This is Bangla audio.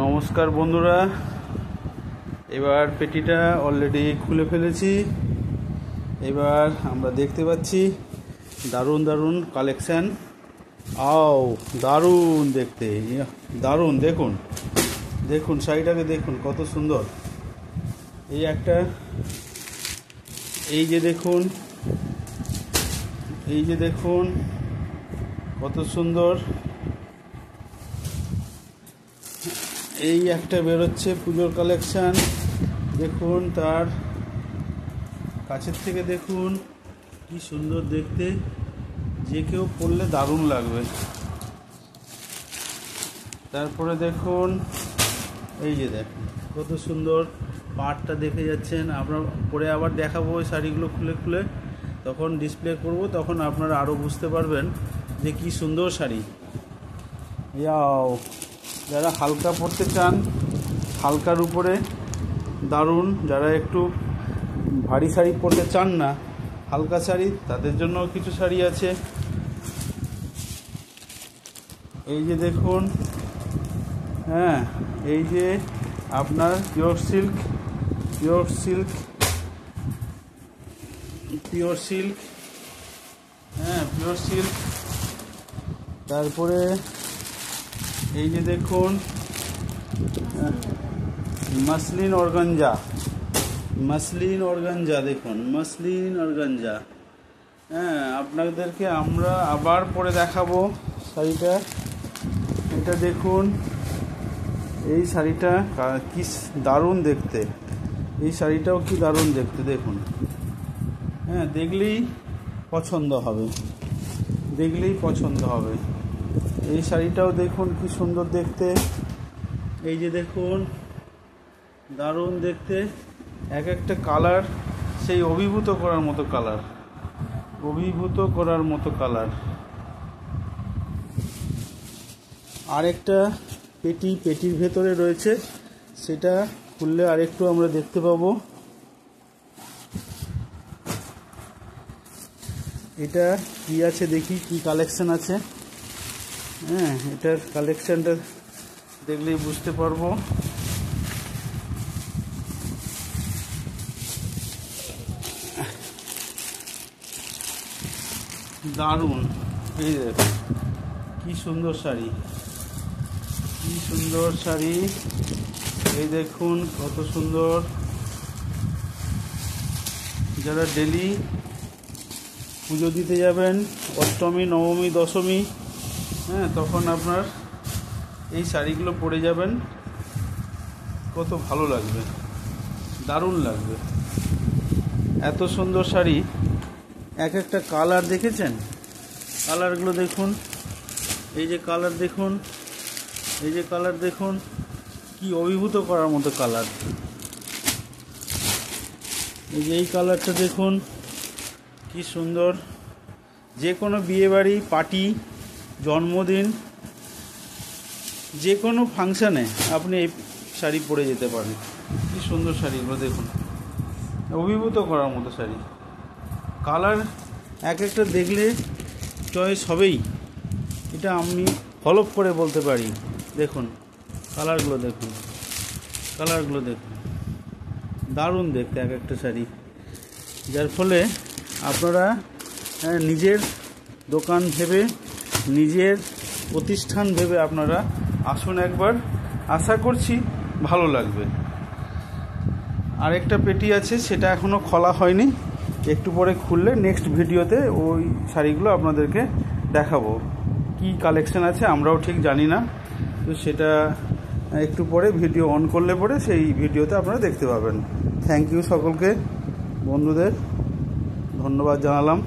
নমস্কার বন্ধুরা, এবার পেটিটা অলরেডি খুলে ফেলেছি। এবার আমরা দেখতে পাচ্ছি দারুণ দারুণ কালেকশান। দারুণ দেখতে, দারুণ। দেখুন দেখুন শাড়িটাকে দেখুন কত সুন্দর। এই একটা, এই যে দেখুন, এই যে দেখুন কত সুন্দর। এই একটা বেরোচ্ছে পুজোর কালেকশান। দেখুন তার কাছের থেকে দেখুন কি সুন্দর দেখতে, যে কেউ পরলে দারুণ লাগবে। তারপরে দেখুন এই যে দেখুন কত সুন্দর পাড়টা দেখে যাচ্ছেন। আপনার পরে আবার দেখাবো ওই শাড়িগুলো খুলে খুলে, তখন ডিসপ্লে করব, তখন আপনারা আরও বুঝতে পারবেন যে কি সুন্দর শাড়ি। যারা হালকা পরতে চান, হালকার উপরে দারুণ। যারা একটু ভারী শাড়ি পরতে চান না, হালকা শাড়ি, তাদের জন্য কিছু শাড়ি আছে। এই যে দেখুন, হ্যাঁ, এই যে আপনার pure silk, pure silk, pure silk, হ্যাঁ পিওর সিল্ক। তারপরে এই যে দেখুন মসলিন অর্গানজা, মসলিন অর্গানজা, দেখুন মসলিন অর্গানজা। হ্যাঁ, আপনাদেরকে আমরা আবার পরে দেখাবো শাড়িটা। এটা দেখুন, এই শাড়িটা কি দারুণ দেখতে, এই শাড়িটাও কি দারুণ দেখতে। দেখুন, হ্যাঁ, দেখলেই পছন্দ হবে, দেখলেই পছন্দ হবে। এই শাড়িটাও দেখুন কি সুন্দর দেখতে। এই যে দেখুন দারুণ দেখতে, এক একটা কালার সেই অভিভূত করার মতো কালার, অভিভূত করার মতো কালার। আরেকটা পেটি, পেটির ভেতরে রয়েছে, সেটা খুললে আরেকটু আমরা দেখতে পাবো। এটা কি আছে দেখি, কি কালেকশন আছে। হ্যাঁ, এটার কালেকশনটা দেখলেই বুঝতে পারবো। দারুণ, এই দেখুন কি সুন্দর শাড়ি, কি সুন্দর শাড়ি। এই দেখুন কত সুন্দর। যারা ডেলি পুজো দিতে যাবেন, অষ্টমী, নবমী, দশমী, হ্যাঁ, তখন আপনার এই শাড়িগুলো পরে যাবেন, কত ভালো লাগবে, দারুণ লাগবে। এত সুন্দর শাড়ি, এক একটা কালার দেখেছেন, কালারগুলো দেখুন। এই যে কালার দেখুন, এই যে কালার দেখুন, কি অভিভূত করার মতো কালার। এই যে এই কালারটা দেখুন কি সুন্দর। যে কোনো বিয়েবাড়ি, পার্টি, জন্মদিন, যে কোনো ফাংশানে আপনি এই শাড়ি পরে যেতে পারেন। কি সুন্দর শাড়িগুলো দেখুন, অভিভূত করার মতো শাড়ি। কালার এক একটা দেখলে চয়েস হবেই, এটা আমি ফলো করে বলতে পারি। দেখুন কালারগুলো দেখুন, কালারগুলো দেখুন, দারুণ দেখতে এক একটা শাড়ি। যার ফলে আপনারা নিজের দোকান ভেবে, নিজের প্রতিষ্ঠান ভেবে আপনারা আসুন একবার, আশা করছি ভালো লাগবে। আরেকটা পেটি আছে, সেটা এখনও খোলা হয়নি, একটু পরে খুললে নেক্সট ভিডিওতে ওই শাড়িগুলো আপনাদেরকে দেখাবো। কি কালেকশন আছে আমরাও ঠিক জানি না, তো সেটা একটু পরে ভিডিও অন করলে পরে সেই ভিডিওতে আপনারা দেখতে পাবেন। থ্যাংক ইউ সকলকে, বন্ধুদের ধন্যবাদ জানালাম।